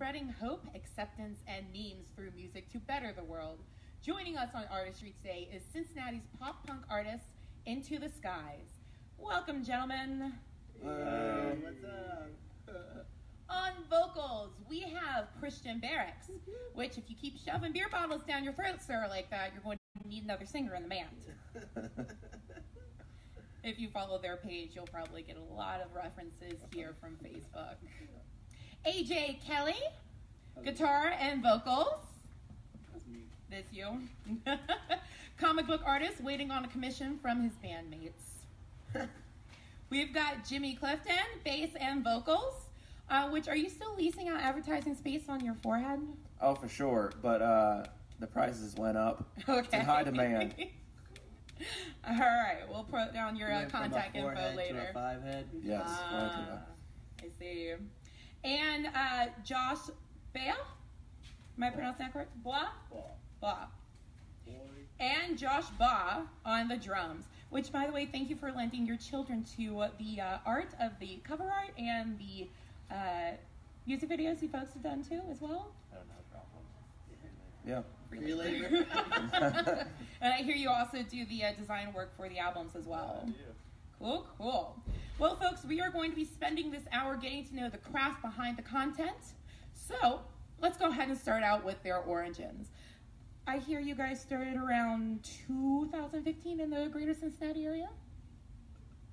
spreading hope, acceptance, and memes through music to better the world. Joining us on Artistry today is Cincinnati's pop-punk artist, Into the Skies. Welcome, gentlemen. What's up? On vocals, we have Christian Barracks, which if you keep shoving beer bottles down your throat, sir, like that, you're going to need another singer in the band. If you follow their page, you'll probably get a lot of references here from Facebook. AJ Kelly, guitar and vocals. That's me. That's you. Comic book artist waiting on a commission from his bandmates. We've got Jimmy Clifton, bass and vocals. Which, are you still leasing out advertising space on your forehead? Oh, for sure. But the prices went up. Okay. It's in high demand. All right, we'll put down your contact info later. To a 5 head. Yes. I see. And Josh Bea? Am I pronouncing that correct? Blah. And Josh Baugh on the drums. Which, by the way, thank you for lending your children to the art of the cover art and the music videos you folks have done too, as well. I don't have a problem. Yeah. Free labor. And I hear you also do the design work for the albums as well. Cool. Well, folks, we are going to be spending this hour getting to know the craft behind the content. So let's go ahead and start out with their origins. I hear you guys started around 2015 in the greater Cincinnati area?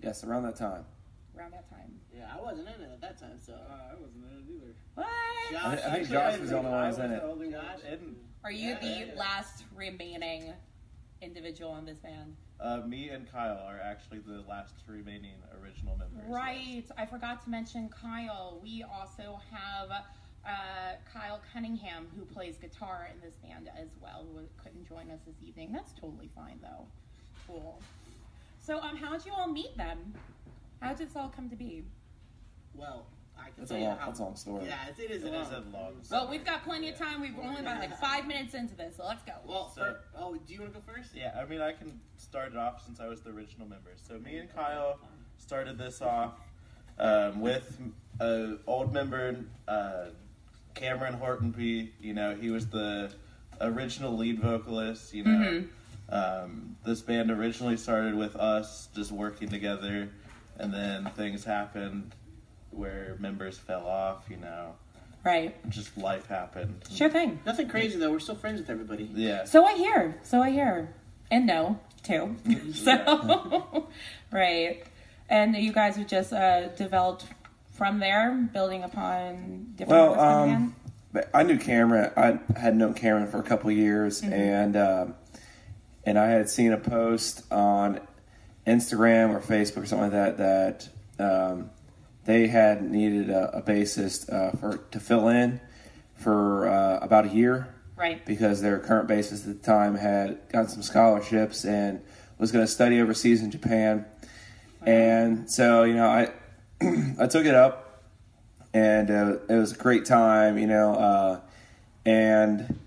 Yes, around that time. Yeah, I wasn't in it at that time, so. I wasn't in it either. What? I think Josh was the only one who was in it. Are you the last remaining individual in this band? Me and Kyle are actually the last remaining original members. Right. I forgot to mention Kyle. We also have Kyle Cunningham, who plays guitar in this band as well, who couldn't join us this evening. That's totally fine, though. Cool. So, how'd you all meet then? How did this all come to be? Well, I can That's tell a you long, how. that's a long story. Yeah, it is a long story. Well, we've got plenty of time. We've only about like 5 minutes into this, so let's go. Well, do you want to go first? Yeah, I mean, I can start it off since I was the original member. So me and Kyle started this off with an old member, Cameron Hortonby. You know, he was the original lead vocalist, you know. This band originally started with us just working together, and then things happened where members fell off, you know. Right. Just life happened. Sure thing. Nothing crazy, though. We're still friends with everybody. Yeah. So I hear. And no, too. So, right. And you guys have just developed from there, building upon different members coming in? I knew Cameron. I had known Cameron for a couple of years, and I had seen a post on Instagram or Facebook or something like that they had needed a bassist to fill in for about a year. Right. Because their current bassist at the time had gotten some scholarships and was going to study overseas in Japan. Wow. And so, you know, I took it up, and it was a great time, you know, and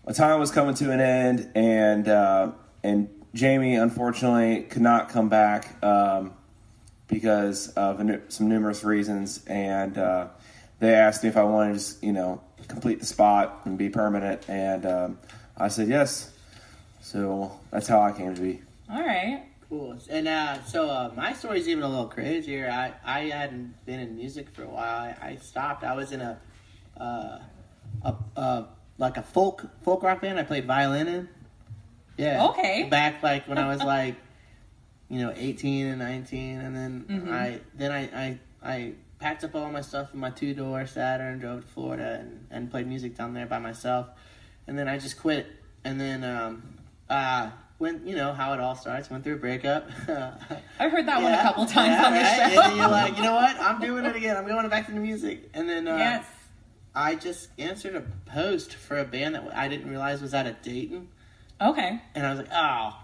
my time was coming to an end, and Jamie, unfortunately, could not come back because of some numerous reasons, and they asked me if I wanted to, you know, complete the spot and be permanent, and I said yes. So that's how I came to be. All right. Cool. And so my story's even a little crazier. I hadn't been in music for a while. I stopped. I was in a folk rock band. I played violin in. Yeah. Okay. Back like when I was like, you know, 18 and 19, and then I packed up all my stuff in my 2-door Saturn, drove to Florida, and played music down there by myself. And then I just quit. And then when, you know, how it all starts, went through a breakup. I've heard that one a couple times on this show. And then you're like, you know what? I'm doing it again. I'm going back to the music. And then yes. I just answered a post for a band that I didn't realize was out of Dayton. Okay. And I was like, oh,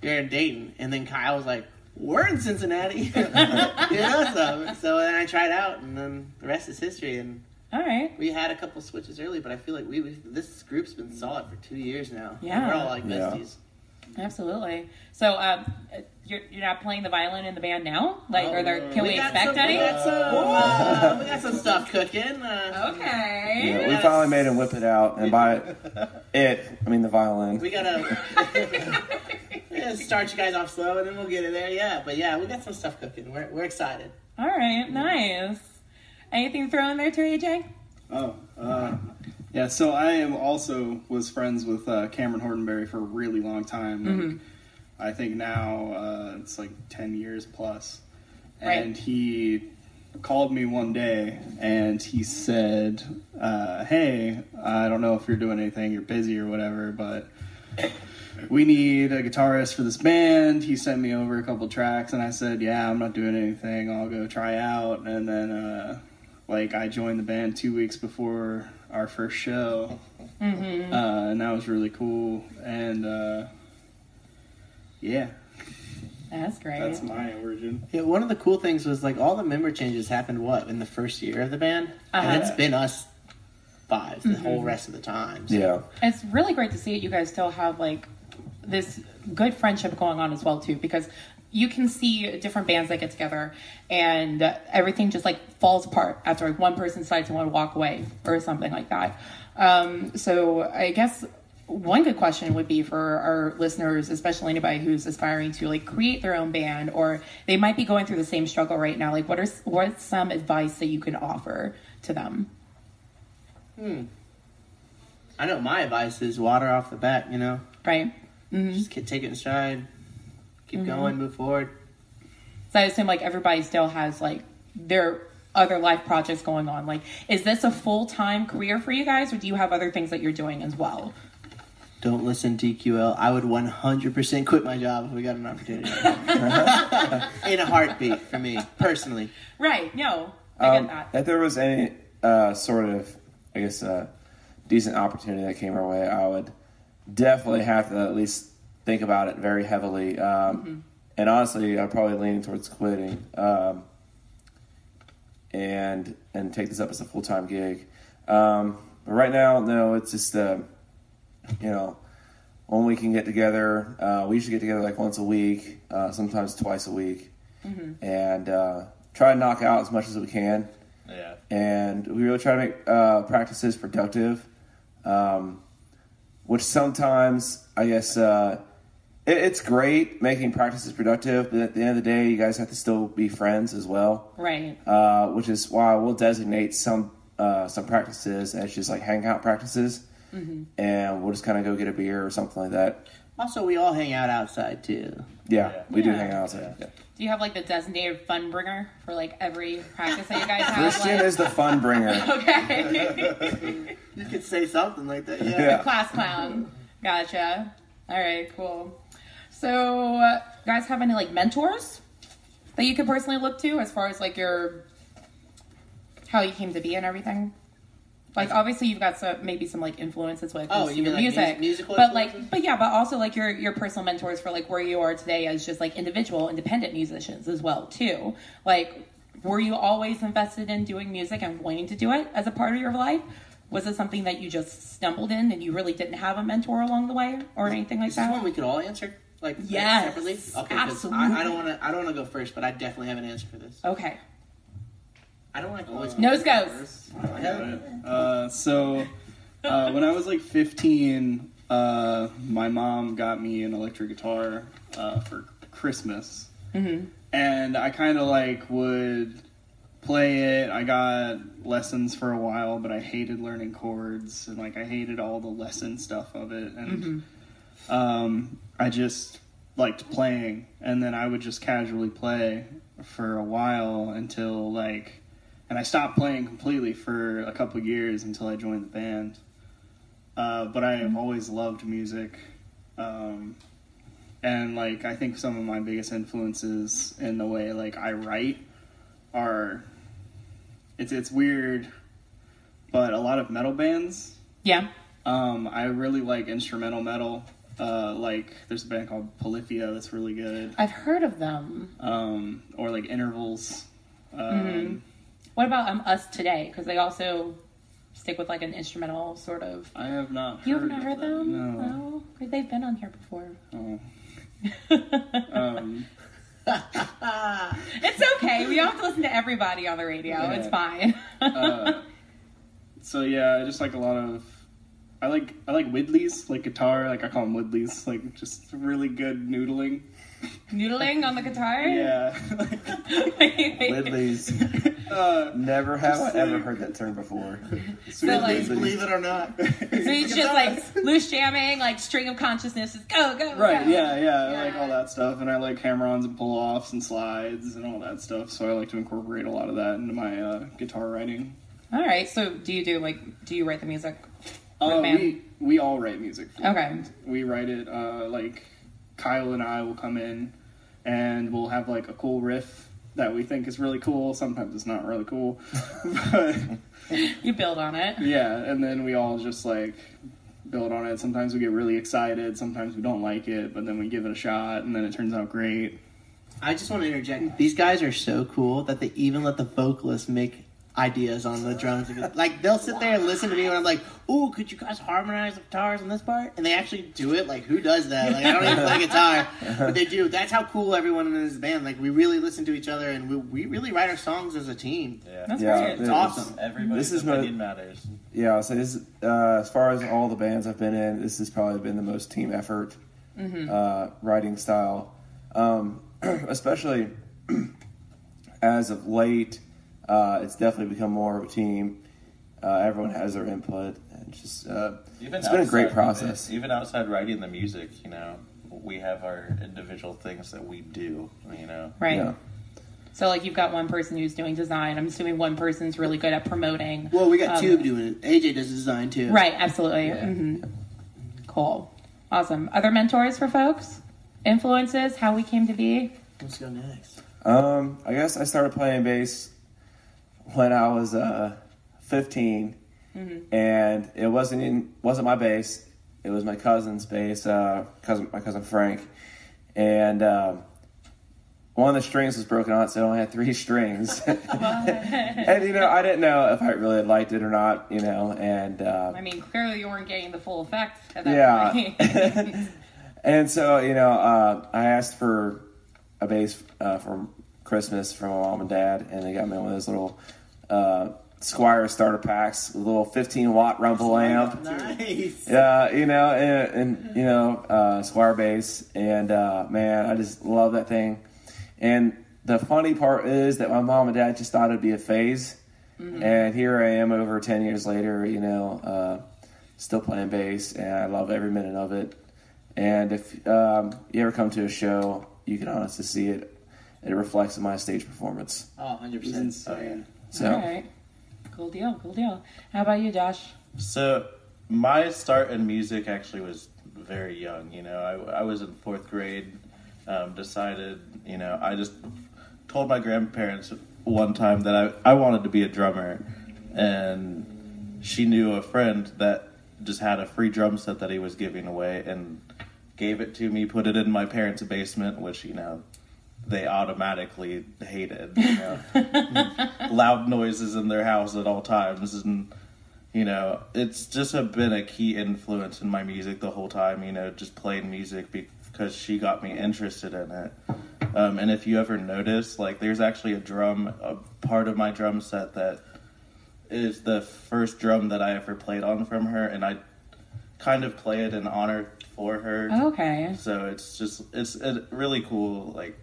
you're in Dayton. And then Kyle was like, we're in Cincinnati. You know, so then I tried out, and then the rest is history. And all right. We had a couple switches early, but I feel like this group's been solid for 2 years now. Yeah. We're all like besties. Absolutely. So you're not playing the violin in the band now? Like, can we expect any? We got some stuff cooking. Okay. right? Yeah, we finally made him whip it out, and by it, I mean the violin. We gotta start you guys off slow, and then we'll get it there. Yeah, but yeah, we got some stuff cooking. We're excited. All right, nice. Anything thrown in there too, AJ? Yeah, so I was friends with Cameron Hortonberry for a really long time. Like, I think now it's like 10 years plus. And he called me one day and he said, hey, I don't know if you're doing anything, you're busy or whatever, but we need a guitarist for this band. He sent me over a couple tracks and I said, yeah, I'm not doing anything, I'll go try out. And then I joined the band 2 weeks before our first show, and that was really cool. And yeah, that's great. That's my origin. Yeah, one of the cool things was like all the member changes happened in the first year of the band, and it's been us 5 the whole rest of the time. So. Yeah, it's really great to see you guys still have like this good friendship going on as well too, because you can see different bands that get together and everything just like falls apart after like one person decides to want to walk away or something like that. So I guess one good question would be for our listeners, especially anybody who's aspiring to like create their own band, or they might be going through the same struggle right now. Like what's some advice that you can offer to them? I know my advice is water off the bat, Right. Just take it in stride. Keep going, move forward. So I assume like everybody still has like their other life projects going on. Like, is this a full-time career for you guys, or do you have other things that you're doing as well? Don't listen to TQL. I would 100% quit my job if we got an opportunity. In a heartbeat for me, personally. Right, no, I get that. If there was any sort of, I guess, decent opportunity that came our way, I would definitely have to at least think about it very heavily. And honestly, I'd probably lean towards quitting and take this up as a full-time gig. But right now, no, it's just, when we can get together, we usually get together like once a week, sometimes twice a week, and try to knock out as much as we can. Yeah. And we really try to make practices productive, which sometimes, I guess, it's great making practices productive, but at the end of the day, you guys have to still be friends as well. Right. Which is why we'll designate some practices as just like hangout practices, and we'll just kind of go get a beer or something like that. Also, we all hang out outside too. Yeah, we do hang out outside. Yeah. Do you have like the designated fun bringer for like every practice that you guys have? Christian is the fun bringer. Okay. You could say something like that. Yeah. The class clown. Gotcha. All right, cool. So, guys have any like mentors that you could personally look to as far as like how you came to be and everything? Like obviously you've got maybe some like influences with you mean music, like musical but influences? but also like your personal mentors for like where you are today as just like independent musicians as well too. Like, were you always invested in doing music and wanting to do it as a part of your life? Was it something that you just stumbled in and you really didn't have a mentor along the way or anything like Is that? this one we could all answer? Like Yes, separately? Okay, 'cause absolutely. I don't want to go first, but I definitely have an answer for this. Okay. I don't like always. Nose goes. So when I was like 15, my mom got me an electric guitar for Christmas, and I kind of like would play it. I got lessons for a while, but I hated learning chords and like I hated all the lesson stuff of it, and I just liked playing, and then I would just casually play for a while until like. And I stopped playing completely for a couple years until I joined the band. But I have always loved music. And, like, I think some of my biggest influences in the way, like, I write are... It's weird, but a lot of metal bands. Yeah. I really like instrumental metal. Like, there's a band called Polyphia that's really good. I've heard of them. Or, like, Intervals. What about Us Today? Because they also stick with like an instrumental sort of. I have not heard. You have not heard them? No. Oh, they've been on here before. Oh. It's okay. We don't have to listen to everybody on the radio. Yeah. It's fine. So yeah, just like a lot of. I like Widleys, like guitar. Like I call them Widleys. Like just really good noodling. Noodling on the guitar? Yeah. Whitley's. Never have I ever heard that term before. So like, Believe it or not. so it's just like loose jamming, like string of consciousness, just go, Right, go. yeah. I like all that stuff, and I like hammer-ons and pull-offs and slides and all that stuff, so I like to incorporate a lot of that into my guitar writing. All right, so do you write the music? For the band? We all write music. Okay. We write it, like, Kyle and I will come in, and we'll have, like, a cool riff that we think is really cool. Sometimes it's not really cool. But you build on it. yeah, and then we all just, like, build on it. Sometimes we get really excited. Sometimes we don't like it, but then we give it a shot, and then it turns out great. I just want to interject. These guys are so cool that they even let the vocalist make ideas on the drums. Like, they'll sit there and listen to me when I'm like, ooh, could you guys harmonize the guitars on this part? And they actually do it. Like, who does that? Like, I don't even play guitar, but they do. That's how cool everyone in this band. Like, we really listen to each other, and we really write our songs as a team. Yeah. That's Yeah, great. It's awesome. Everybody's opinion matters. Yeah, so this is, as far as all the bands I've been in, this has probably been the most team effort writing style. Especially as of late, it's definitely become more of a team. Everyone has their input, and just it's been a great process. Even outside writing the music, you know, we have our individual things that we do. You know, Right. Yeah. So, like, you've got one person who's doing design. I'm assuming one person's really good at promoting. Well, we got two doing it. AJ does design, too. Right, absolutely. Yeah. Mm-hmm. Cool. Awesome. Other mentors for folks? Influences? How we came to be? Let's go next. I guess I started playing bass when I was 15, and it wasn't my bass. It was my cousin's bass, my cousin Frank, and one of the strings was broken on, so it only had 3 strings. And, you know, I didn't know if I really liked it or not, you know, and... I mean, clearly you weren't getting the full effect at that point. And so, you know, I asked for a bass for Christmas from my mom and dad, and they got me one of those little Squire starter packs with a little 15-watt rumble amp. Nice. You know, and you know, Squire bass, and man, I just love that thing. And the funny part is that my mom and dad just thought it'd be a phase, and here I am over 10 years later, you know, still playing bass, and I love every minute of it. And if you ever come to a show, you can honestly see it. It reflects in my stage performance. Oh, 100%. It's insane. So, All right. Cool deal. How about you, Josh? So my start in music actually was very young. You know, I was in 4th grade. Decided, you know, I just told my grandparents one time that I wanted to be a drummer, and she knew a friend that just had a free drum set that he was giving away, and gave it to me, put it in my parents' basement, which, you know, they automatically hated, you know, loud noises in their house at all times. And, you know, it's just been a key influence in my music the whole time, you know, just playing music because she got me interested in it. And if you ever notice, like, there's actually a part of my drum set that is the first drum that I ever played on from her, and I kind of play it in honor for her. Okay. So it's really cool, like,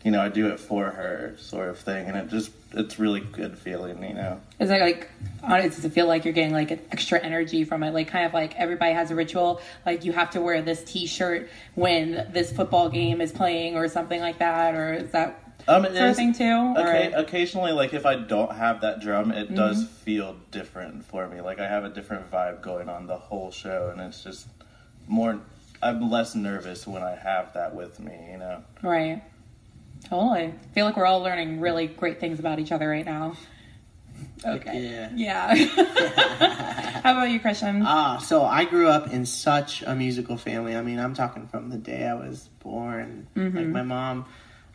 you know, I do it for her sort of thing, and it's really good feeling, you know. Is it like, does it feel like you're getting like an extra energy from it? Like, kind of like everybody has a ritual, like you have to wear this t-shirt when this football game is playing or something like that, or is that sort of thing too? Okay, occasionally, like, if I don't have that drum, it does feel different for me. Like, I have a different vibe going on the whole show, and it's just I'm less nervous when I have that with me, you know. Right. Totally. I feel like we're all learning really great things about each other right now. Okay. Yeah. How about you, Christian? So I grew up in such a musical family. I mean, I'm talking from the day I was born. Like, my mom,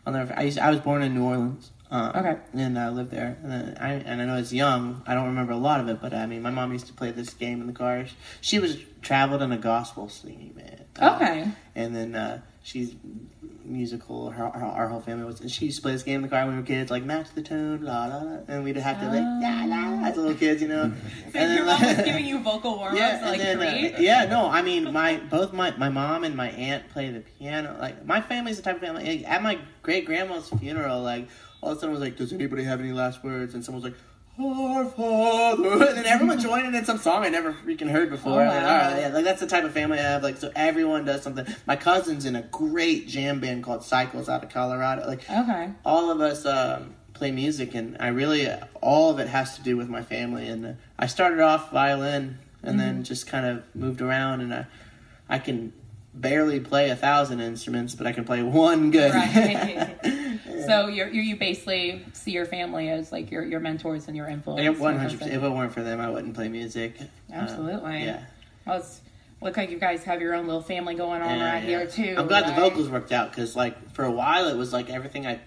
I was born in New Orleans. Okay. And I lived there. And I know it's young. I don't remember a lot of it, but I mean, my mom used to play this game in the car. She was traveled in a gospel singing band. Okay. And then she's musical. Our whole family was. She used to play this game in the car when we were kids, like match the tune, la la la, and we'd have to like la la as little kids, you know. So and your mom was giving you vocal warm-ups at like 3? No, I mean both my mom and my aunt play the piano. Like my family's the type of family. Like, at my great grandma's funeral, like all of a sudden was like, does anybody have any last words? And someone was like, Our Father, and then everyone joined in some song I never freaking heard before. Oh, wow. Like, all right, yeah, like that's the type of family I have. Like, so everyone does something. My cousin's in a great jam band called Cycles out of Colorado. Like, okay, all of us play music, and I really all of it has to do with my family. And I started off violin, and then just kind of moved around, and I can barely play 1,000 instruments, but I can play one good. Right. So you basically see your family as like your mentors and your influence. 100%. If it weren't for them, I wouldn't play music. Absolutely. Yeah. Well, it's look like you guys have your own little family going on here too. I'm glad the vocals worked out because like for a while it was like everything I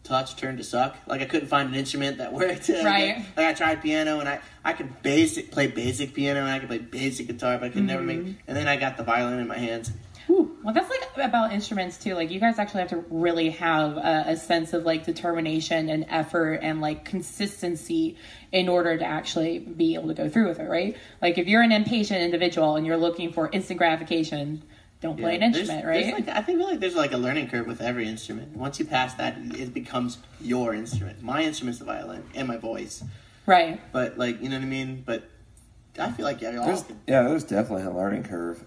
touched turned to suck. Like I couldn't find an instrument that worked. Right. Like I tried piano and I could play basic piano and I could play basic guitar, but I could never make. And then I got the violin in my hands. Whew. Well, that's like about instruments too. Like you guys actually have to really have a sense of like determination and effort and like consistency in order to actually be able to go through with it, right? Like if you're an impatient individual and you're looking for instant gratification, don't play an instrument, right? I feel like there's like a learning curve with every instrument. Once you pass that, it becomes your instrument. My instrument's the violin and my voice. Right. But like, you know what I mean? But I feel like there's definitely a learning curve.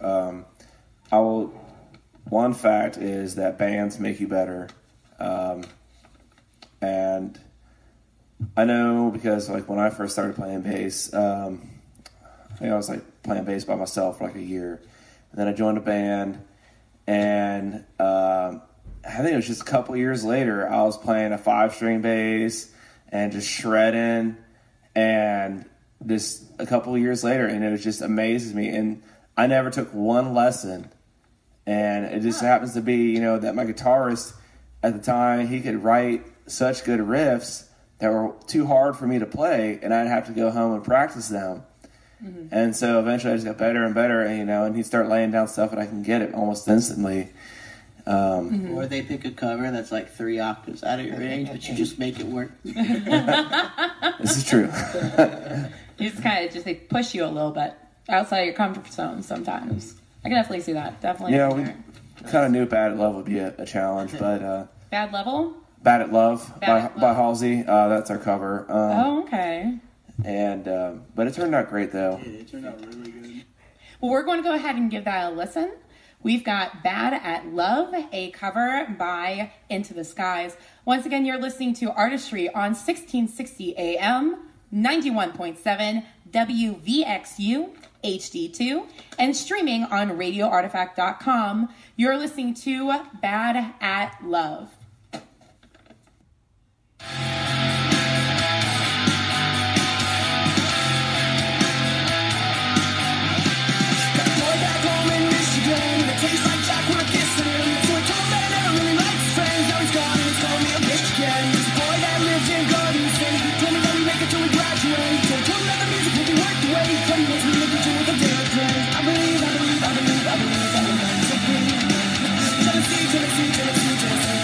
One fact is that bands make you better. And I know because like when I first started playing bass, I think I was like playing bass by myself for like a year. And then I joined a band and I think it was just a couple years later, I was playing a 5-string bass and just shredding and just a couple of years later, and it just amazes me. And I never took one lesson. And it just happens to be, that my guitarist at the time, he could write such good riffs that were too hard for me to play, and I'd have to go home and practice them. Mm-hmm. And so eventually I just got better and better, and he'd start laying down stuff and I can get it almost instantly. Or they pick a cover that's like 3 octaves out of your range, but you just make it work. This is true. You just kind of they push you a little bit outside your comfort zone sometimes. I can definitely see that. Definitely. We kind of knew Bad at Love would be a challenge, but... Bad Level? Bad at Love by Halsey. That's our cover. Okay. And but it turned out great, though. Yeah, it turned out really good. Well, we're going to go ahead and give that a listen. We've got Bad at Love, a cover by Into the Skies. Once again, you're listening to Artistry on 1660 AM, 91.7 WVXU, HD2, and streaming on radioartifact.com. You're listening to Bad at Love. Tennessee, Tennessee, Tennessee, Tennessee,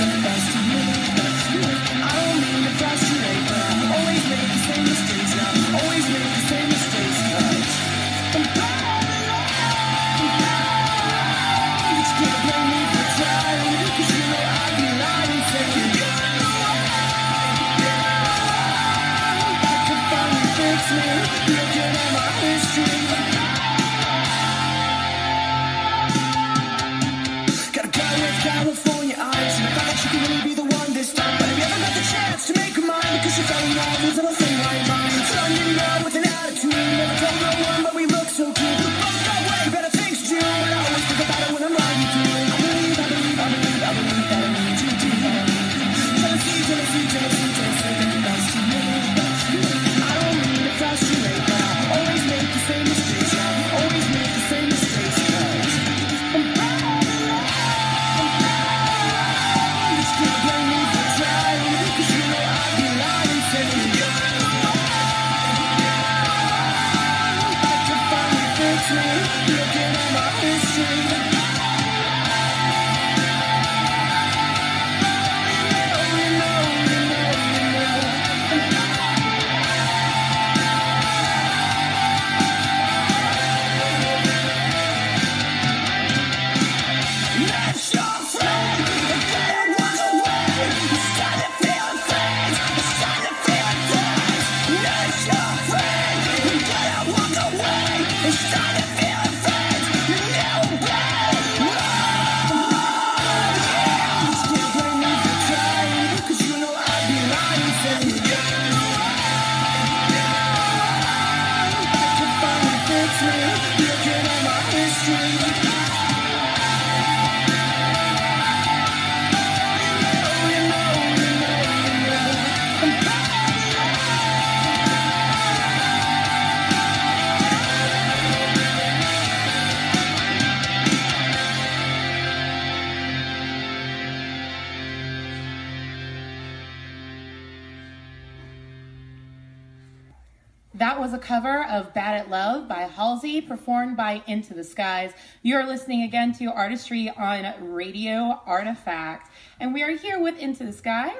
was a cover of Bad at Love by Halsey, performed by Into the Skies. You're listening again to Artistry on Radio Artifact. And we are here with Into the Skies.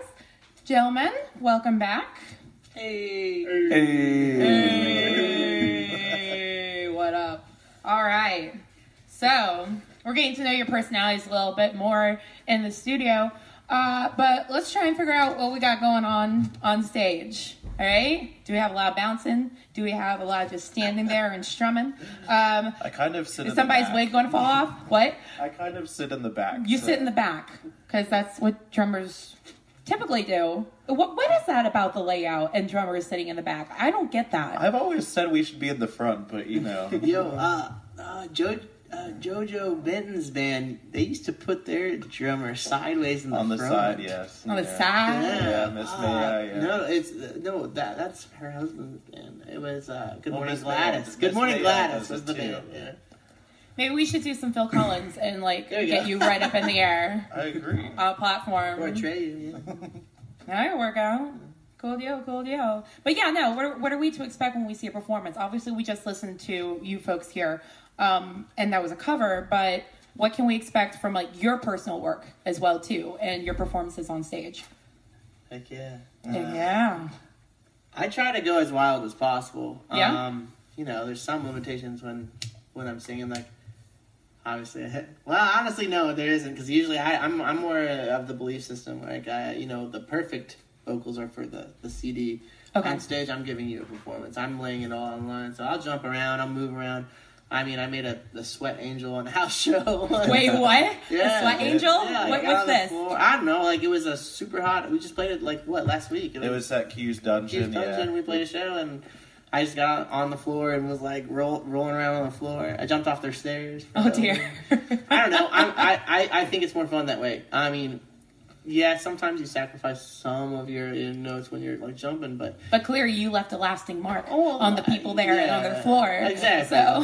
Gentlemen, welcome back. Hey. Hey, what up? All right. So, we're getting to know your personalities a little bit more in the studio. But let's try and figure out what we got going on stage. All right? Do we have a lot of bouncing? Do we have a lot of just standing there and strumming? I kind of sit in Is the somebody's back. wig going to fall off? What? I kind of sit in the back. You so- sit in the back because that's what drummers typically do. What is that about the layout and drummers sitting in the back? I don't get that. I've always said we should be in the front, but you know. Yo, Jojo Benton's band, they used to put their drummer sideways in the On the front. side, yes. On the Yeah. side? Yeah, Miss May, yeah. No, that's her husband's band. It was Good Morning Miss May- Gladys. Good Miss Morning May Gladys does was it the too. band. Yeah. Maybe we should do some Phil Collins and like There you get go. you right up in the air I agree. on a platform. Portray you. Yeah. That'll work out. Cool deal. But yeah, no, what are we to expect when we see a performance? Obviously, we just listened to you folks here, and that was a cover, but what can we expect from like your personal work as well, too, and your performances on stage? Heck yeah. Yeah. I try to go as wild as possible. Yeah? You know, there's some limitations when I'm singing, like, obviously, honestly, no, there isn't, because usually I'm more of the belief system, like, the perfect vocals are for the CD. Okay. On stage, I'm giving you a performance. I'm laying it all on line, so I'll jump around, I'll move around. I mean, I made a sweat angel on a house show. Wait, what? Yeah. A sweat angel? Yeah, What I got was on the this? floor. I don't know, like, it was a super hot, we just played it, like, last week? It was at Q's Dungeon, Huge Dungeon, yeah. we played a show, and I just got on the floor and was like rolling around on the floor. I jumped off their stairs. Oh, dear. I don't know. I think it's more fun that way. I mean, yeah, sometimes you sacrifice some of your notes when you're like jumping, but But clearly you left a lasting mark Oh, on the people there and on their floor. Exactly. So.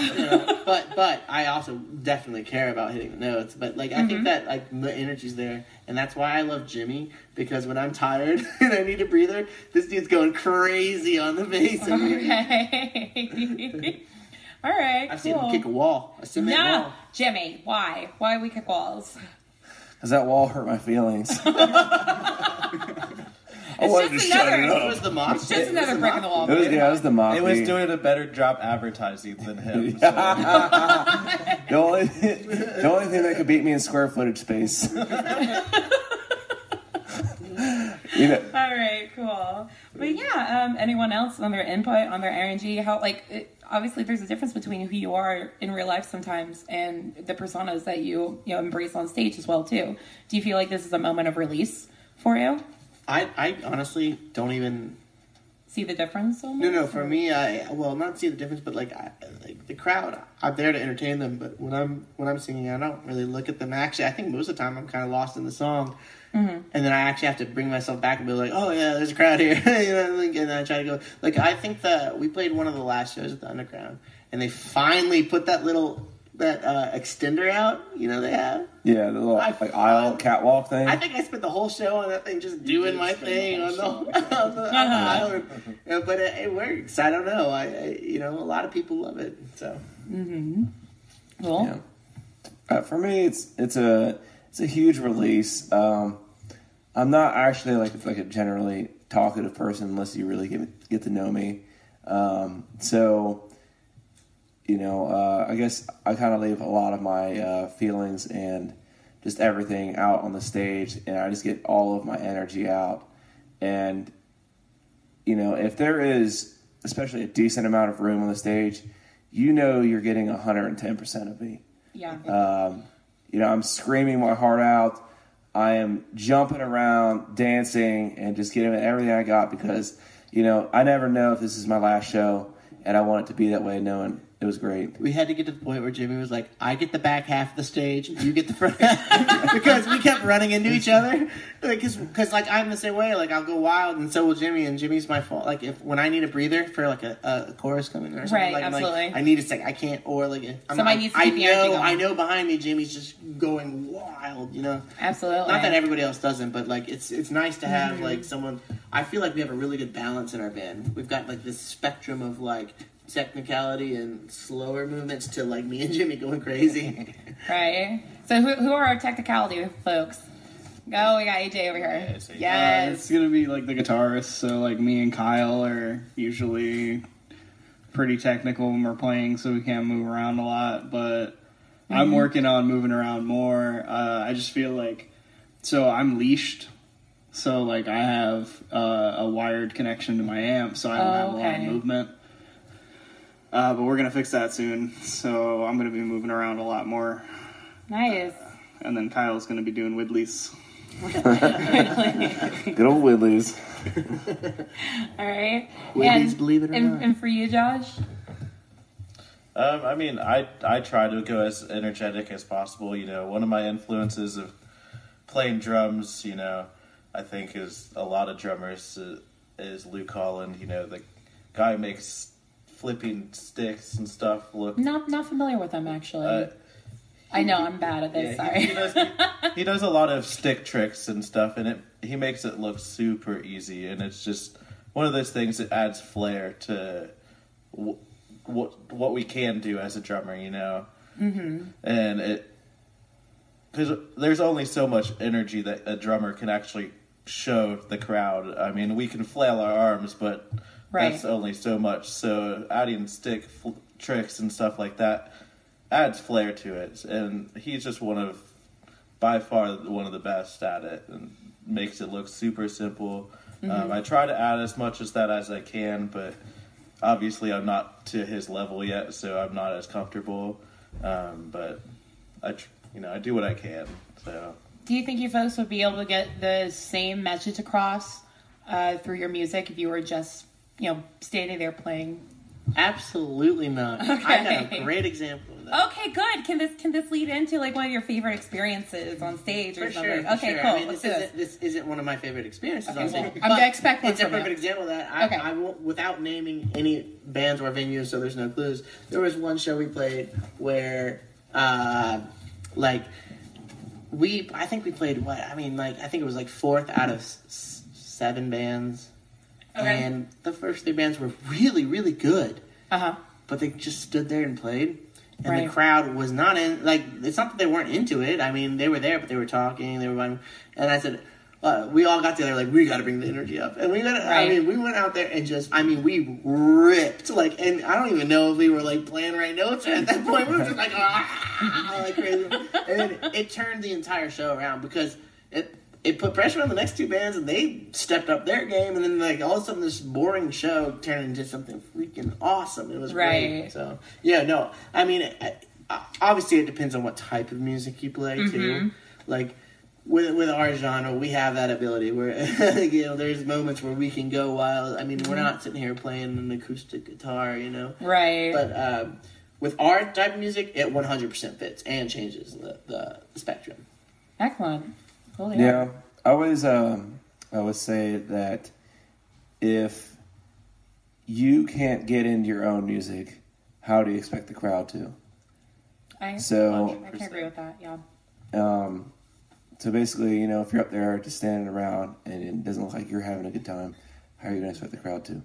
But I also definitely care about hitting the notes. But like I think that like the energy's there, and that's why I love Jimmy, because when I'm tired and I need a breather, this dude's going crazy on the bass. Okay. All right, I've cool. seen him kick a wall. A cement No, wall. Jimmy, why? Why we kick walls? Because that wall hurt my feelings. I wanted to just shut another- it It up. was the mob. It's just another brick in the wall. It was, yeah, it was the mock. It was doing a better job advertising than him. So. the only thing that could beat me in square footage space. You know, All right, cool. But yeah, anyone else on their input, on their energy? How obviously there's a difference between who you are in real life sometimes and the personas that you embrace on stage as well too. Do you feel like this is a moment of release for you? I honestly don't even. See the difference? Almost? No. For me, not see the difference, but like the crowd, I'm there to entertain them. But when I'm singing, I don't really look at them. Actually, I think most of the time I'm kind of lost in the song, and then I actually have to bring myself back and be like, oh yeah, there's a crowd here, and then I try to go. Like I think that we played one of the last shows at the Underground, and they finally put that extender out. They have. yeah, the little aisle catwalk thing. I think I spent the whole show on that thing, just doing my thing on the island. Yeah, but it works. I don't know. A lot of people love it. So Cool. Yeah. For me, it's a huge release. I'm not actually like a generally talkative person unless you really get to know me. I guess I kind of leave a lot of my feelings and just everything out on the stage, and I just get all of my energy out. And if there is especially a decent amount of room on the stage, you're getting 110% of me. Yeah. I'm screaming my heart out. I am jumping around, dancing, and just giving it everything I got because, I never know if this is my last show, and I want it to be that way, knowing it was great. We had to get to the point where Jimmy was like, I get the back half of the stage, you get the front half. Because we kept running into each other. Because like, I'm the same way. Like, I'll go wild, and so will Jimmy, and Jimmy's my fault. Like, when I need a breather for, like, a chorus coming or something. Right, like, absolutely. Like, I need a sec. I can't, or, like, Somebody needs to keep the energy going. I know behind me, Jimmy's just going wild, you know? Absolutely. Not that everybody else doesn't, but, like, it's nice to have, like, someone... I feel like we have a really good balance in our band. We've got, like, this spectrum of, like, technicality and slower movements to, like, me and Jimmy going crazy. Right. So who are our technicality folks? Go, we got AJ over here. Yes. It's going to be, like, the guitarist. So, like, me and Kyle are usually pretty technical when we're playing, so we can't move around a lot. But I'm working on moving around more. I just feel like... So, I'm leashed. So, like, I have a wired connection to my amp, so I don't have a lot of movement. But we're going to fix that soon. So, I'm going to be moving around a lot more. Nice. And then Kyle's going to be doing Widleys. Good old Widleys. All right. Widleys, believe it or not. And for you, Josh? I mean, I try to go as energetic as possible. You know, one of my influences of playing drums, you know, I think is a lot of drummers is Luke Holland. You know, the guy makes flipping sticks and stuff look... Not familiar with them, actually. I know, I'm bad at this, sorry. He does a lot of stick tricks and stuff, and he makes it look super easy, and it's just one of those things that adds flair to what we can do as a drummer, you know? Mm-hmm. And because there's only so much energy that a drummer can actually show the crowd. I mean, we can flail our arms, but that's only so much. So adding stick tricks and stuff like that adds flair to it, and he's just by far one of the best at it, and makes it look super simple. I try to add as much as that as I can, but obviously I'm not to his level yet, so I'm not as comfortable. But I do what I can. So, do you think you folks would be able to get the same message across through your music if you were just, standing there playing? Absolutely not. Okay. I got a great example of that. Okay, good. Can this lead into like one of your favorite experiences on stage or something? For Okay, sure. cool. I mean, this isn't one of my favorite experiences on stage. I'm gonna expect one It's a from you. perfect example of that. I won't, without naming any bands or venues, so there's no clues. There was one show we played where, I think we played I think it was like 4th out of 7 bands. Okay. And the first 3 bands were really, really good. Uh-huh. But they just stood there and played. And the crowd was not in, it's not that they weren't into it. I mean, they were there, but they were talking, they were and I said, we all got together, we got to bring the energy up. And we went out there and we ripped, and I don't even know if we were, playing right notes at that point. We were just like crazy. And then it turned the entire show around because it put pressure on the next 2 bands, and they stepped up their game, and then all of a sudden this boring show turned into something freaking awesome. It was great. So I mean, obviously it depends on what type of music you play too. With our genre, we have that ability where there's moments where we can go wild. I mean, we're not sitting here playing an acoustic guitar, Right. But with our type of music, it 100% fits and changes the spectrum. Excellent. Cool, yeah. I always say that if you can't get into your own music, how do you expect the crowd to? I can agree with that. Yeah. So basically, if you're up there just standing around and it doesn't look like you're having a good time, how are you going to expect the crowd to?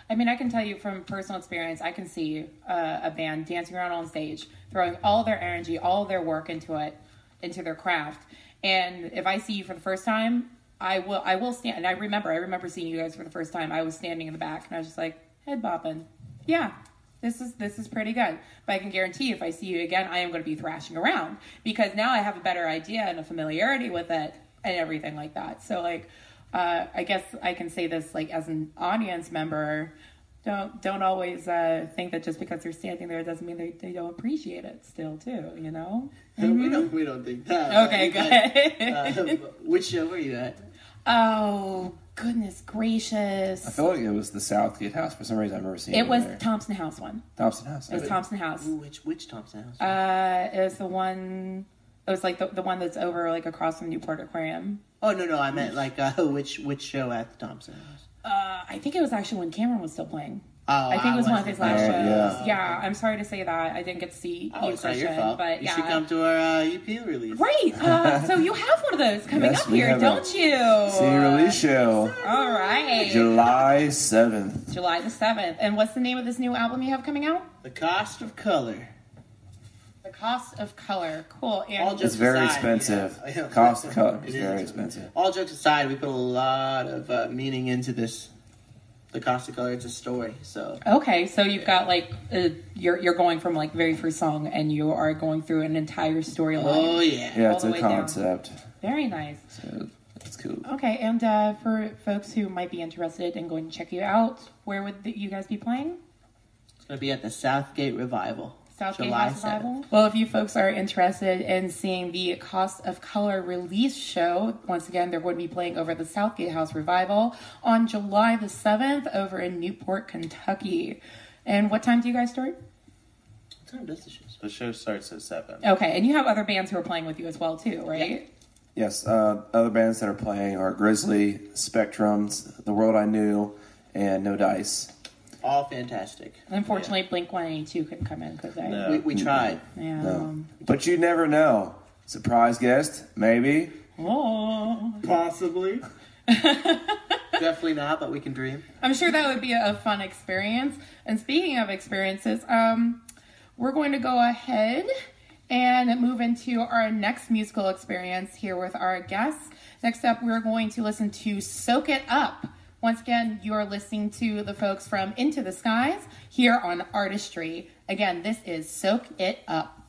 I mean, I can tell you from personal experience, I can see a band dancing around on stage, throwing all their energy, all their work into their craft. And if I see you for the first time, I will stand. And I remember seeing you guys for the first time. I was standing in the back, and I was just like, head bopping. Yeah, this is pretty good. But I can guarantee if I see you again, I am going to be thrashing around because now I have a better idea and a familiarity with it and everything like that. So I guess I can say this as an audience member. Don't always think that just because they're standing there doesn't mean they don't appreciate it still too, Mm-hmm. We don't think that. Okay, good. Which show were you at? Oh, goodness gracious. I feel like it was the Southgate House. For some reason, I've never seen it. It was there. Thompson House one. Thompson House. It was Thompson House. Ooh, which Thompson House? It was the one. It was like the one that's over like across from Newport Aquarium. Oh no, I meant like which show at the Thompson House? I think it was actually when Cameron was still playing. Oh, I think it was one of his last shows. yeah. Yeah, I'm sorry to say that. I didn't get to see Oh, you it's not your Christian, fault. but You yeah. should come to our EP release. Right. So you have one of those coming Yes, up we here, have don't you? CD release show. All right. July 7th. July the 7th. And what's the name of this new album you have coming out? The Cost of Color. The Cost of Color. Cool. And All jokes It's very aside, expensive. yeah. Cost of color is It very expensive. All jokes aside, we put a lot of meaning into this. The Cost of Color, it's a story. So Okay, so you've got like you're going from like very first song, and you are going through an entire storyline. oh yeah. Yeah, All it's the a way down. concept. Very nice. So it's cool. Okay, and for folks who might be interested in going to check you out, where would you guys be playing? It's gonna be at the Southgate Revival. Southgate July House Revival? 7th. Well, if you folks are interested in seeing the Cost of Color release show, once again, they're going to be playing over the Southgate House Revival on July the 7th over in Newport, Kentucky. And what time do you guys start? What time does the show start? The show starts at 7. Okay, and you have other bands who are playing with you as well, too, right? Yes, other bands that are playing are Grizzly, Spectrums, The World I Knew, and No Dice. All fantastic. Unfortunately, Blink-182 couldn't come in because they... No. We tried. Yeah. No. But you never know. Surprise guest, maybe. Oh. Possibly. Definitely not, but we can dream. I'm sure that would be a fun experience. And speaking of experiences, we're going to go ahead and move into our next musical experience here with our guests. Next up, we're going to listen to Soak It Up. Once again, you are listening to the folks from Into the Skies here on Artistry. Again, this is Soak It Up.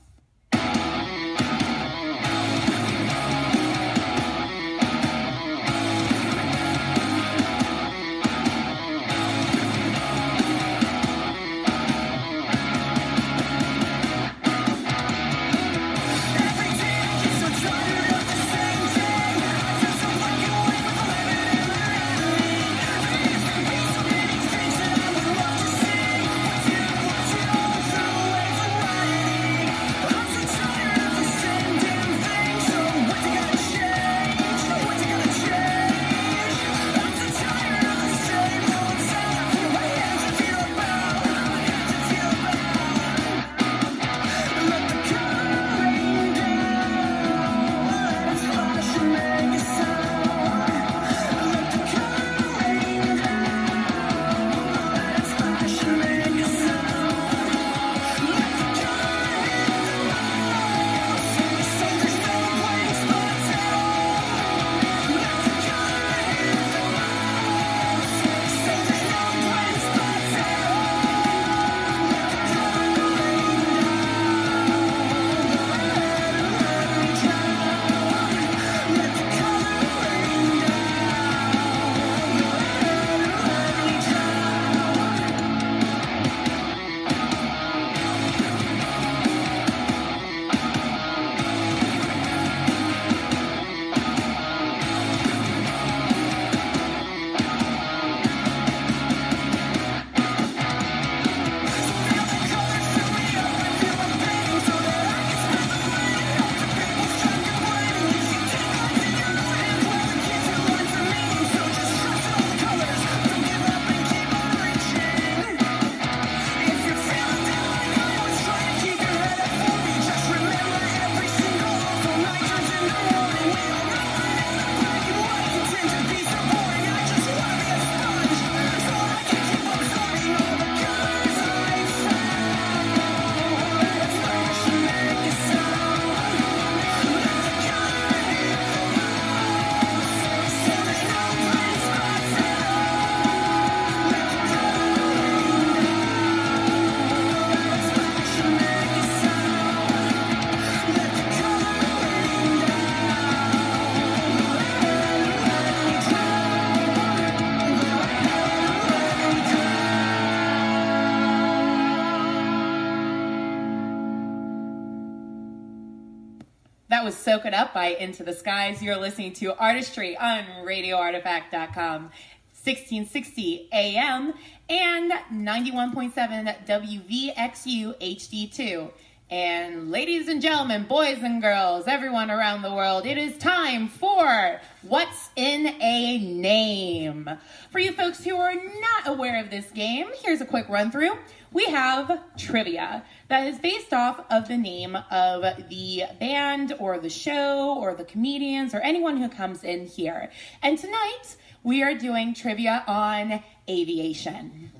That was Soak It Up by Into the Skies. You're listening to Artistry on RadioArtifact.com, 1660 AM and 91.7 WVXU HD2. And ladies and gentlemen, boys and girls, everyone around the world, it is time for What's in a Name? For you folks who are not aware of this game, here's a quick run through. We have trivia that is based off of the name of the band or the show or the comedians or anyone who comes in here. And tonight we are doing trivia on aviation,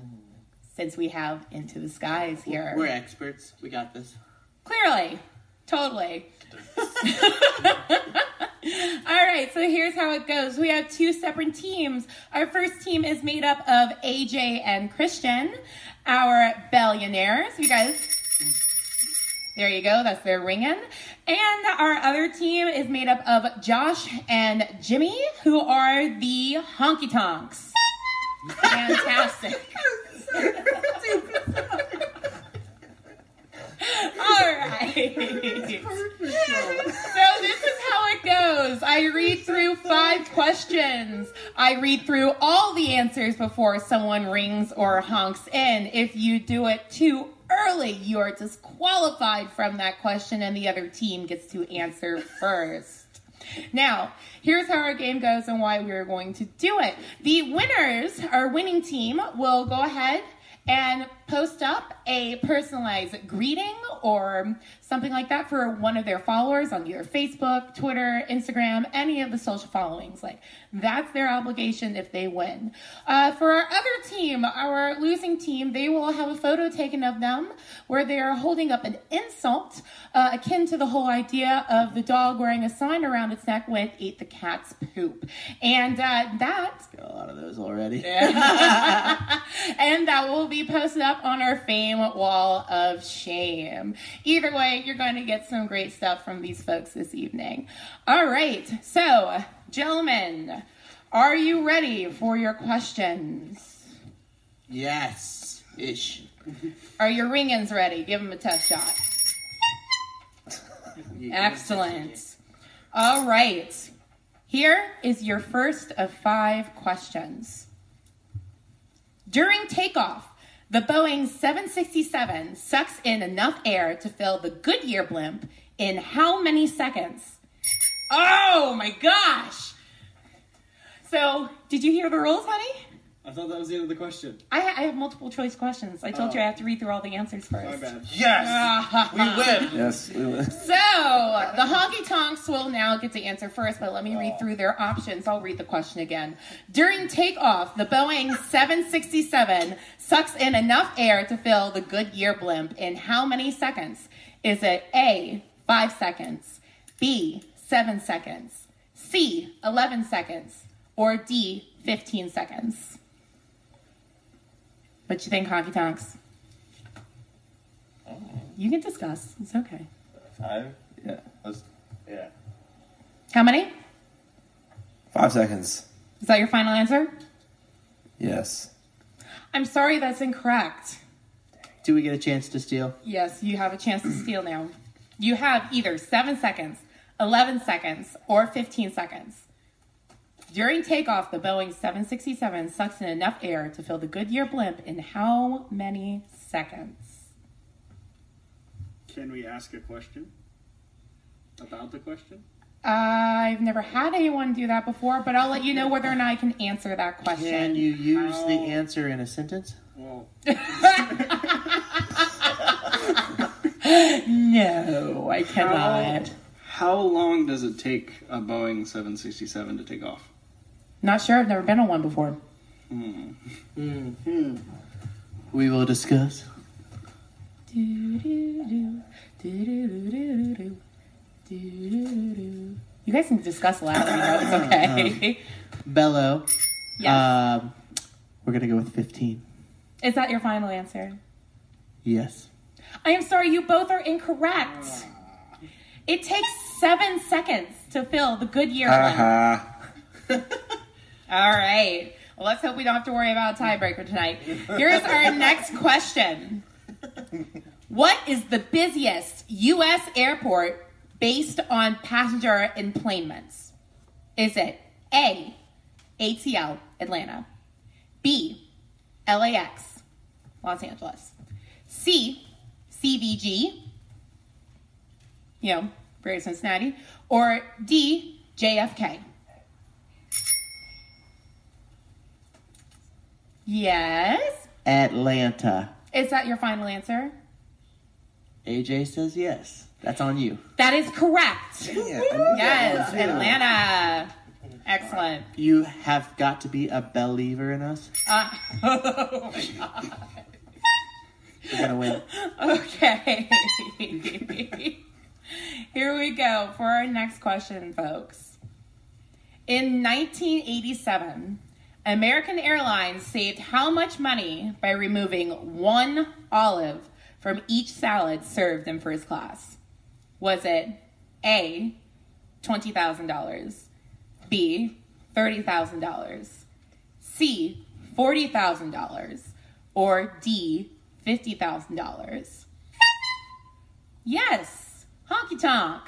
since we have Into the Skies here. We're experts. We got this. Clearly. Totally. All right, so here's how it goes. We have two separate teams. Our first team is made up of AJ and Christian, our billionaires. You guys, there you go. That's their ringing. And our other team is made up of Josh and Jimmy, who are the honky tonks. Fantastic. All right. So this is how it goes. I read through 5 questions. I read through all the answers before someone rings or honks in. If you do it too early, you are disqualified from that question and the other team gets to answer first. Now, here's how our game goes and why we're going to do it. The winners, our winning team, will go ahead and post up a personalized greeting or something like that for one of their followers on either Facebook, Twitter, Instagram, any of the social followings. Like, that's their obligation if they win. For our other team, our losing team, they will have a photo taken of them where they are holding up an insult akin to the whole idea of the dog wearing a sign around its neck with "Ate the cat's poop." And that... Got a lot of those already. And that will be posted up on our fame wall of shame. Either way, you're going to get some great stuff from these folks this evening. All right, so gentlemen, are you ready for your questions? Yes. Ish. Are your ring-ins ready? Give them a test shot. Excellent. All right. Here is your first of 5 questions. During takeoff, the Boeing 767 sucks in enough air to fill the Goodyear blimp in how many seconds? Oh my gosh! So, did you hear the rules, honey? I thought that was the end of the question. I have multiple choice questions. I told you I have to read through all the answers first. My bad. Yes! We win! Yes, we will. So, the honky tonks will now get to answer first, but let me read through their options. I'll read the question again. During takeoff, the Boeing 767 sucks in enough air to fill the Goodyear blimp in how many seconds? Is it A, 5 seconds, B, 7 seconds, C, 11 seconds, or D, 15 seconds? What you think, honky tonks? You can discuss. It's okay. 5? Yeah. Yeah. How many? 5 seconds. Is that your final answer? Yes. I'm sorry, that's incorrect. Do we get a chance to steal? Yes, you have a chance to steal now. You have either 7 seconds, 11 seconds, or 15 seconds. During takeoff, the Boeing 767 sucks in enough air to fill the Goodyear blimp in how many seconds? Can we ask a question about the question? I've never had anyone do that before, but I'll let you know whether or not I can answer that question. Can you use the answer in a sentence? Well, No, I cannot. how long does it take a Boeing 767 to take off? Not sure. I've never been on one before. Mm-hmm. We will discuss. You guys can discuss loud. You know, it's okay. Bello. Yes. We're going to go with 15. Is that your final answer? Yes. I am sorry, you both are incorrect. It takes 7 seconds to fill the Goodyear blimp. All right. Well, let's hope we don't have to worry about a tiebreaker tonight. Here's our next question. What is the busiest U.S. airport based on passenger enplanements? Is it A, ATL, Atlanta, B, LAX, Los Angeles, C, CVG, Greater Cincinnati, or D, JFK? Yes. Atlanta. Is that your final answer? AJ says yes. That's on you. That is correct. Yeah, Yes, Atlanta. Excellent. You have got to be a believer in us. Oh my God. We're gonna win. Okay. Here we go for our next question, folks. In 1987, American Airlines saved how much money by removing one olive from each salad served in first class? Was it A, $20,000, B, $30,000, C, $40,000, or D, $50,000? Yes. Honky tonk.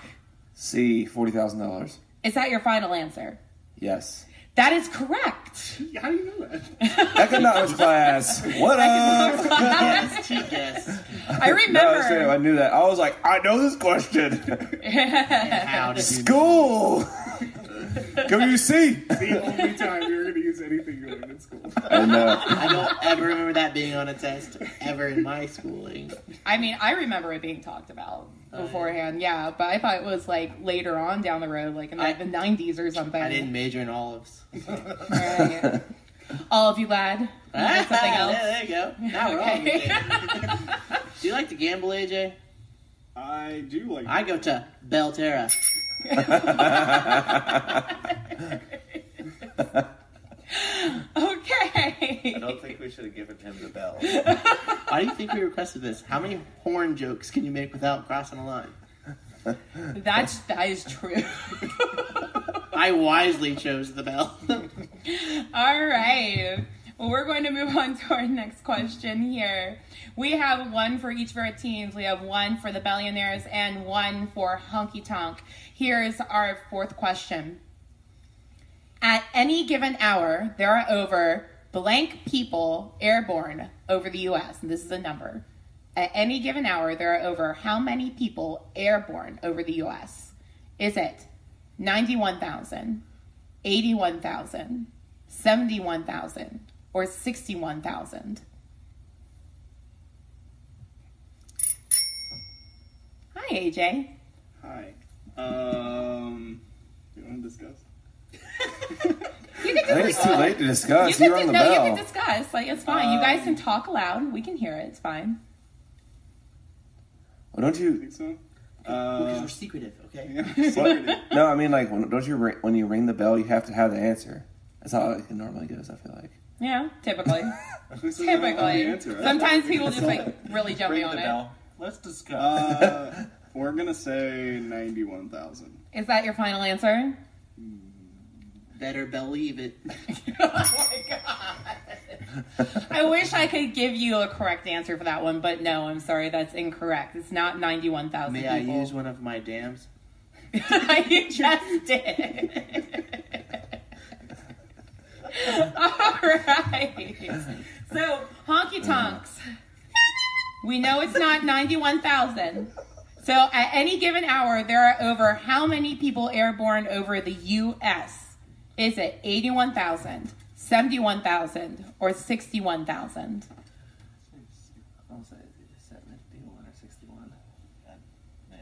C, $40,000. Is that your final answer? Yes. That is correct. How do you know that? Economics class. What up? Yes, cheap guess. I No, remember. seriously, I knew that. I was like, I know this question. How did you School. QUC. The only time you're going to use anything good in school. I know. I don't ever remember that being on a test ever in my schooling. I mean, I remember it being talked about beforehand, yeah, but I thought it was like later on down the road, like in like the 90s or something. I didn't major in olives. Right. All of you lad. You did something else. There you go. Now we're all on the Okay. game. Do you like to gamble, AJ? I do like I go to Belterra. Okay. I don't think we should have given him the bell. Why do you think we requested this? How many horn jokes can you make without crossing a line? That is true. I wisely chose the bell. All right. Well, we're going to move on to our next question here. We have one for each of our teams. We have one for the Billionaires and one for Honky Tonk. Here's our fourth question. At any given hour, there are over blank people airborne over the U.S. And this is a number. At any given hour, there are over how many people airborne over the U.S.? Is it 91,000, 81,000, 71,000, or 61,000? Hi, AJ. Hi. You want to discuss? You can I think it's too late to discuss. You You rung can, the no, bell. you can discuss. Like, it's fine. You guys can talk aloud. We can hear it. It's fine. Well, don't I you? think so. Because we're secretive, okay? Yeah. No, I mean like don't you when you ring the bell, you have to have the answer. That's how it normally goes. I feel like. Yeah, typically. This is not the Typically. answer, right? Sometimes people just like really jump Ring on the it. bell. Let's discuss. We're gonna say 91,000. Is that your final answer? Better believe it. Oh my god. I wish I could give you a correct answer for that one, but no, I'm sorry, that's incorrect. It's not 91,000 May people. I use one of my dams? You just did. Alright. So, honky tonks. We know it's not 91,000. So, at any given hour, there are over how many people airborne over the U.S.? Is it 81,000, 71,000, or 61,000? I'll say 71 or 61. Yeah,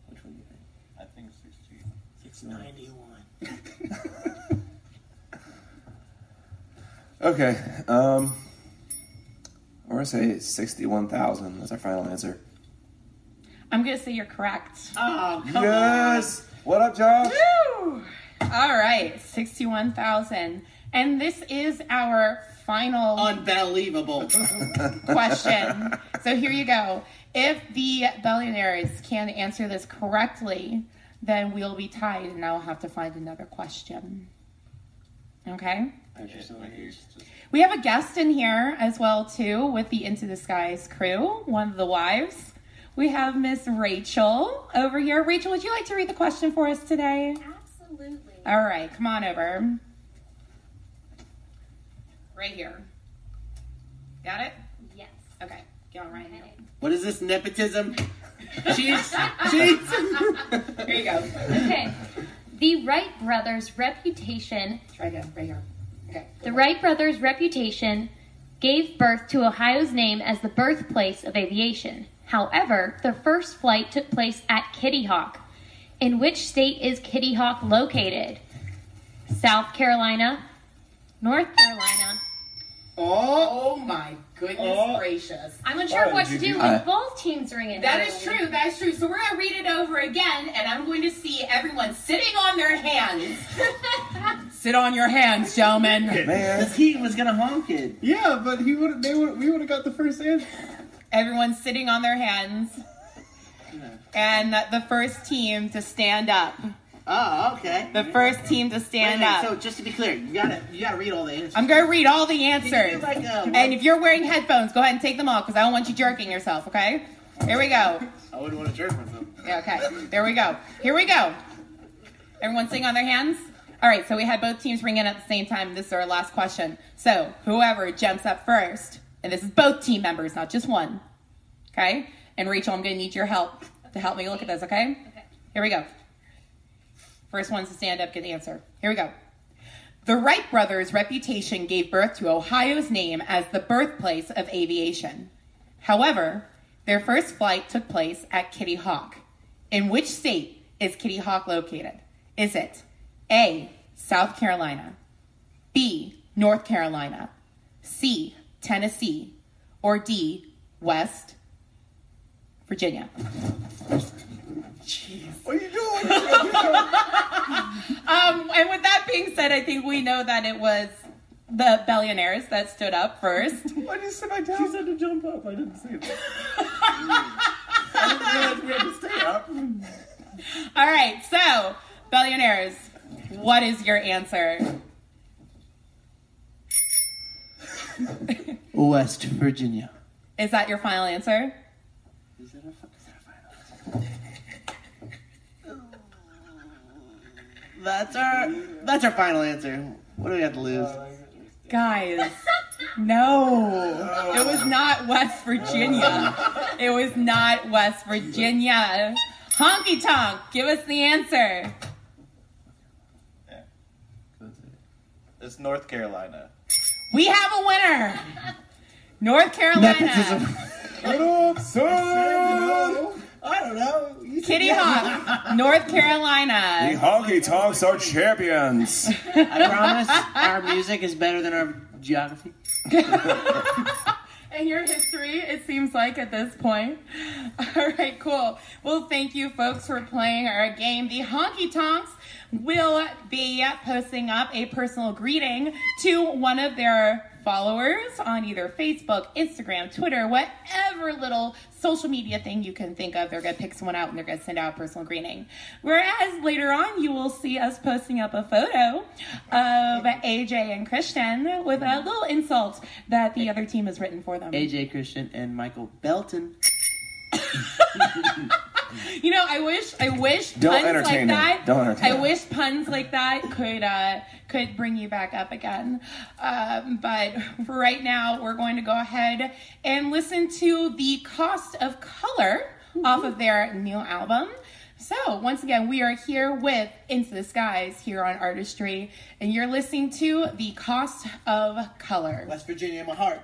Which one do you think? I think 60. 691. Okay. I'm gonna say 61,000. That's our final answer. I'm going to say you're correct. Oh, come Yes. What up, Josh? Woo! All right, 61,000. And this is our final on. Unbelievable. question. So here you go. If the Billionaires can answer this correctly, then we'll be tied and I'll have to find another question. Okay? We have a guest in here as well, too, with the Into the Skies crew, one of the wives. we have Miss Rachel over here. Rachel, would you like to read the question for us today? Absolutely. All right, come on over. Right here. Got it? Yes. Okay, go on right now. Okay. What is this, nepotism? Cheats. Here you go. Okay. The Wright brothers' reputation. Try again, right here. Okay. The Wright brothers' reputation gave birth to Ohio's name as the birthplace of aviation. However, the first flight took place at Kitty Hawk. In which state is Kitty Hawk located? South Carolina, North Carolina. Oh my goodness gracious. I'm unsure what to do with both teams ringing. That is true, that is true. So we're going to read it over again, and I'm going to see everyone sitting on their hands. Sit on your hands, gentlemen. Man, he was gonna honk it. Yeah, but we would have got the first answer. Everyone's sitting on their hands. And the first team to stand up. Oh, okay. The first team to stand up. So just to be clear, you gotta read all the answers. I'm going to read all the Can you answers. do like And if you're wearing headphones, go ahead and take them off because I don't want you jerking yourself, okay? Here we go. I wouldn't want to jerk myself. Yeah, okay, there we go. Here we go. Everyone sitting on their hands? All right, so we had both teams ring in at the same time. This is our last question. So whoever jumps up first, and this is both team members, not just one, okay? And Rachel, I'm going to need your help to help me look at this, okay? Okay. Here we go. First ones to stand up get the answer. Here we go. The Wright brothers' reputation gave birth to Ohio's name as the birthplace of aviation. However, their first flight took place at Kitty Hawk. In which state is Kitty Hawk located? Is it A, South Carolina, B, North Carolina, C, Tennessee, or D, West Virginia? Jeez. What are you doing? And with that being said, I think we know that it was the billionaires that stood up first. Why did you sit back down? She said to jump up. I didn't see it. I didn't realize we had to stay up. All right, so billionaires, what is your answer? West Virginia. Is that your final answer? Is that a final answer? That's our final answer. What do we have to lose? Guys, no. It was not West Virginia. It was not West Virginia. Honky Tonk, give us the answer. Yeah. It's North Carolina. We have a winner. North Carolina. Nepotism. Get up, son! I don't know. Kitty Hawk, North Carolina. The Honky Tonks are champions. I promise our music is better than our geography. And your history, it seems like, at this point. All right, cool. Well, thank you, folks, for playing our game. The Honky Tonks will be posting up a personal greeting to one of their followers on either Facebook, Instagram, Twitter, whatever little social media thing you can think of. They're going to pick someone out and they're going to send out a personal greeting. Whereas later on, you will see us posting up a photo of AJ and Christian with a little insult that the other team has written for them. AJ Christian and Michael Belton. You know, I wish Don't puns entertain like him. that. Don't entertain I him. wish puns like that could bring you back up again. But for right now, we're going to go ahead and listen to The Cost of Color off of their new album. So once again, we are here with Into the Skies here on Artistry, and you're listening to The Cost of Color. West Virginia in my heart.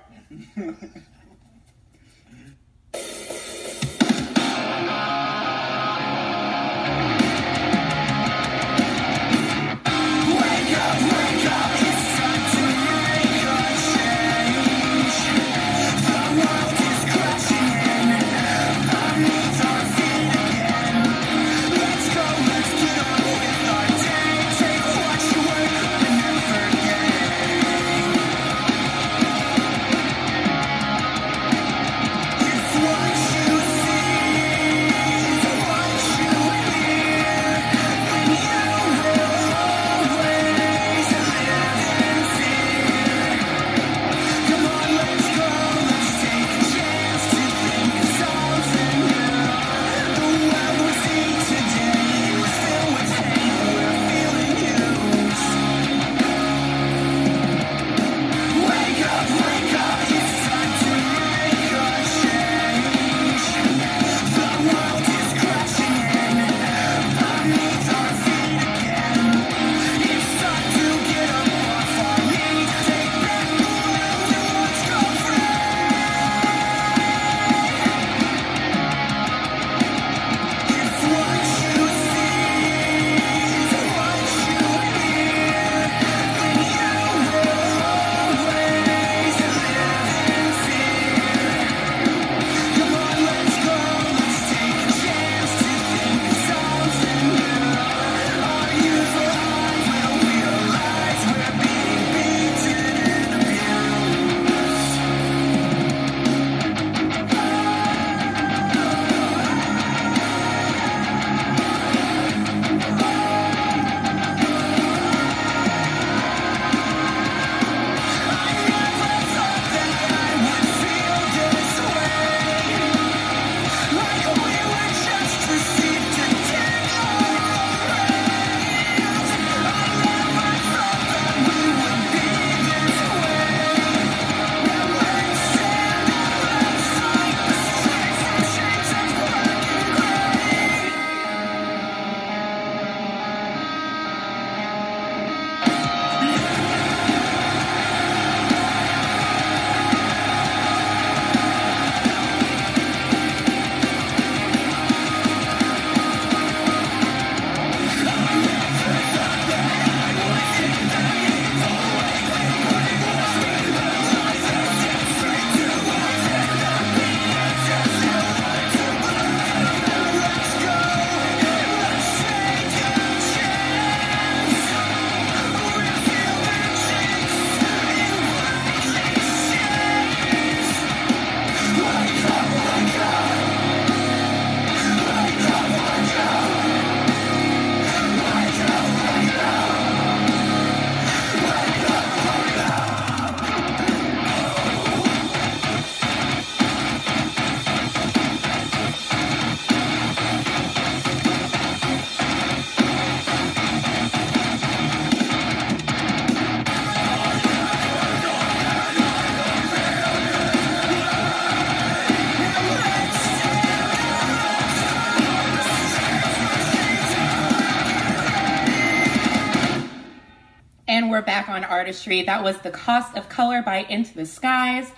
we're back on Artistry. That was The Cost of Color by Into the Skies.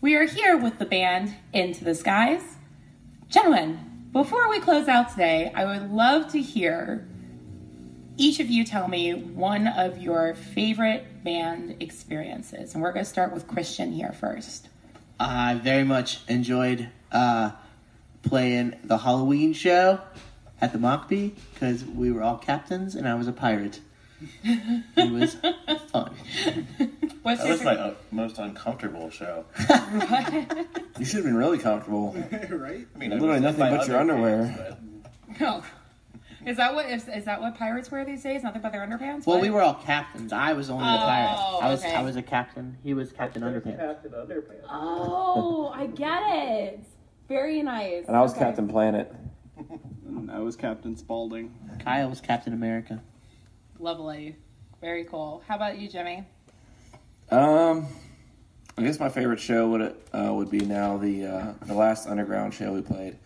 We are here with the band Into the Skies. Gentlemen, before we close out today, I would love to hear each of you tell me one of your favorite band experiences. And we're going to start with Christian here first. I very much enjoyed playing the Halloween show at the Mockbee because we were all captains and I was a pirate. It was fun. What's That your was my most uncomfortable show. You should have been really comfortable. Right? I mean, Literally I was in nothing my but your underwear. but- No. Is that what pirates wear these days? Nothing but their underpants? Well, What? we were all captains. I was only a pirate. okay. I was a captain. He was Captain Underpants. Oh, I get it. Very nice. And I was Okay. Captain Planet. And I was Captain Spaulding. Kyle was Captain America. Lovely. Very cool. How about you, Jimmy? I guess my favorite show would be now the last underground show we played.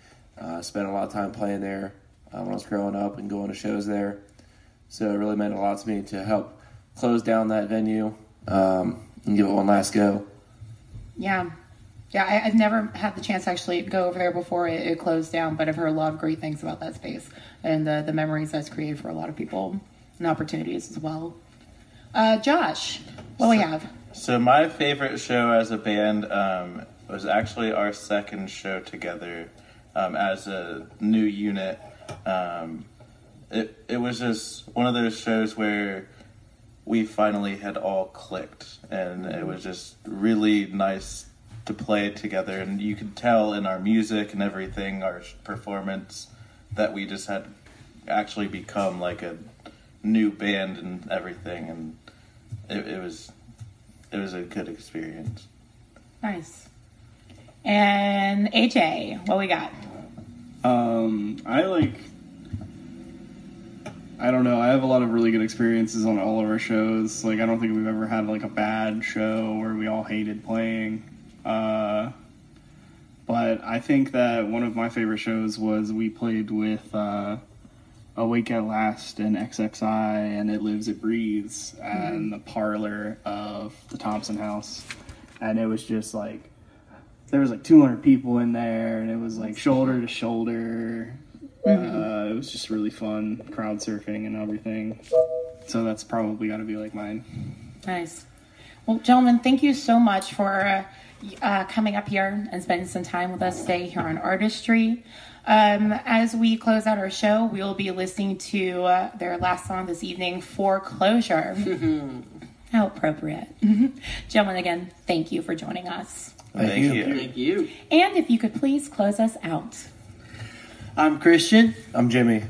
Spent a lot of time playing there when I was growing up and going to shows there. So it really meant a lot to me to help close down that venue and give it one last go. Yeah. Yeah, I've never had the chance to actually go over there before it closed down, but I've heard a lot of great things about that space and the memories that's created for a lot of people and opportunities as well. Josh, what do we have? So my favorite show as a band was actually our second show together as a new unit. It was just one of those shows where we finally had all clicked, and it was just really nice to play together. And you could tell in our music and everything, our performance, that we just had actually become like a new band and everything, and it was a good experience. Nice. And AJ, what we got? I don't know. I have a lot of really good experiences on all of our shows. Like, I don't think we've ever had like a bad show where we all hated playing. But I think that one of my favorite shows was we played with Awake at Last and XXI and It Lives, It Breathes and the parlor of the Thompson House. And it was just like, there was like 200 people in there, and it was like shoulder to shoulder. It was just really fun, crowd surfing and everything. So that's probably got to be like mine. Nice. Well, gentlemen, thank you so much for coming up here and spending some time with us today here on Artistry. As we close out our show, we will be listening to their last song this evening, Foreclosure. How appropriate. Gentlemen, again, thank you for joining us. Thank you. Thank you. And if you could please close us out. I'm Christian. I'm Jimmy.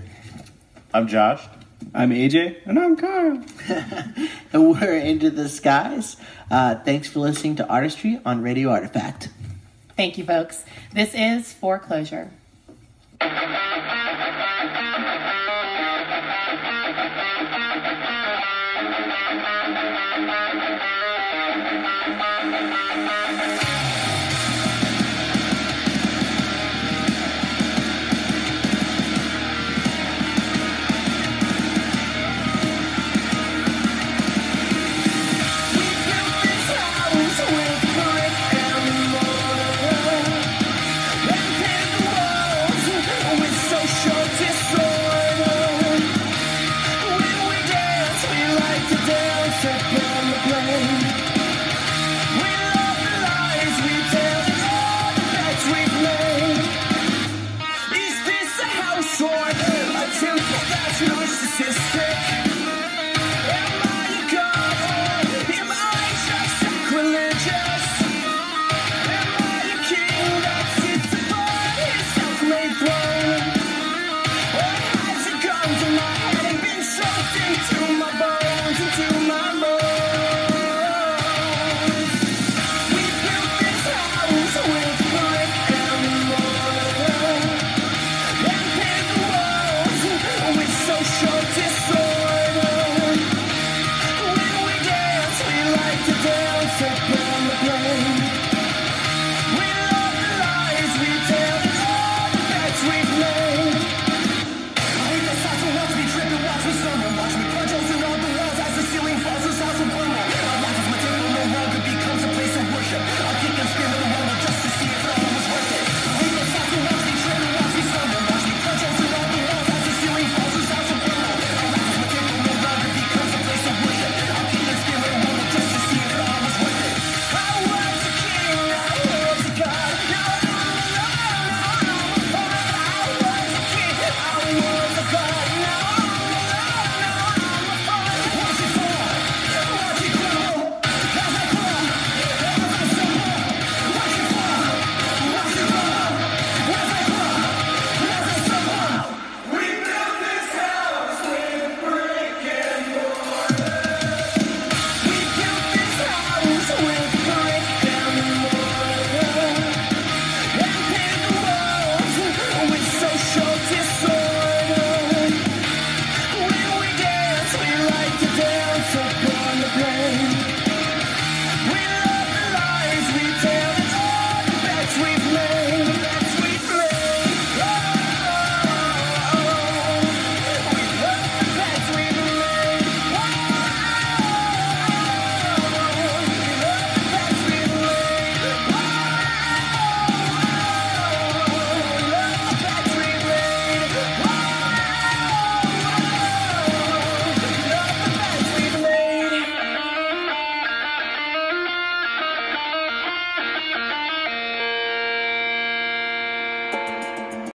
I'm Josh. I'm AJ. And I'm Kyle. And we're Into the Skies. Thanks for listening to Artistry on Radio Artifact. Thank you, folks. This is Foreclosure. Or